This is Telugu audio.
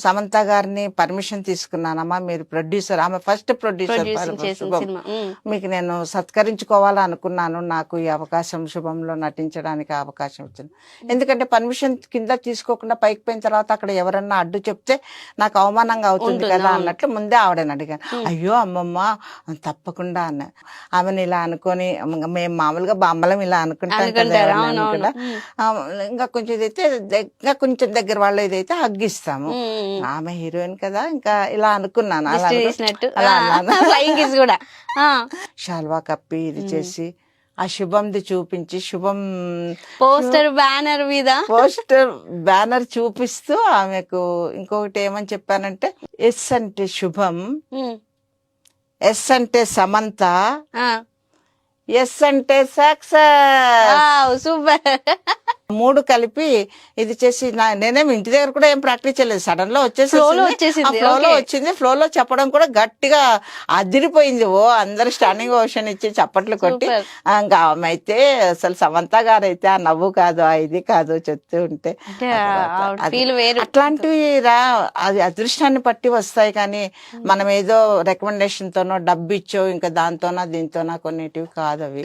సమంత గారిని పర్మిషన్ తీసుకున్నానమ్మా, మీరు ప్రొడ్యూసర్, ఆమె ఫస్ట్ ప్రొడ్యూసర్ శుభం, మీకు నేను సత్కరించుకోవాలనుకున్నాను, నాకు ఈ అవకాశం శుభంలో నటించడానికి అవకాశం వచ్చింది. ఎందుకంటే పర్మిషన్ కింద తీసుకోకుండా పైకి పోయిన తర్వాత అక్కడ ఎవరన్నా అడ్డు చెప్తే నాకు అవమానంగా అవుతుంది కదా అన్నట్లు ముందే ఆవిడని అడిగాను. అయ్యో అమ్మమ్మ తప్పకుండా అన్న. ఆమెను ఇలా అనుకొని, మేము మామూలుగా బామ్మలం ఇలా అనుకుంటాం కదా కూడా, ఇంకా కొంచెం ఇదైతే ఇంకా కొంచెం దగ్గర వాళ్ళు ఇదైతే హగ్గిస్తాము, ఆమె హీరోయిన్ కదా ఇంకా ఇలా అనుకున్నాను. కూడా షాల్వా కప్పి ఇది చేసి ఆ శుభంది చూపించి, శుభం పోస్టర్ బ్యానర్ చూపిస్తూ ఆమెకు ఇంకొకటి ఏమని చెప్పానంటే, ఎస్ అంటే శుభం, ఎస్ అంటే సమంత, ఎస్ అంటే సక్సెస్, సూపర్. 3 కలిపి ఇది చేసి నేనేమి ఇంటి దగ్గర కూడా ఏం ప్రాక్టీస్ చేయలేదు, సడన్ లో వచ్చింది. ఫ్లోలో చెప్పడం కూడా గట్టిగా అదిరిపోయింది. అందరు స్టాండింగ్ ఓషన్ ఇచ్చి చప్పట్లు కొట్టి, ఇంకా ఆమె అయితే అసలు సమంత గారు అయితే ఆ నవ్వు కాదు, ఆ ఇది కాదు చెప్తూ ఉంటే, అట్లాంటివి అది అదృష్టాన్ని పట్టి వస్తాయి. కానీ మనం ఏదో రికమెండేషన్ తోనో డబ్బు ఇచ్చో ఇంకా దాంతోనా దీంతోనా కొన్నిటివి కాదు అవి.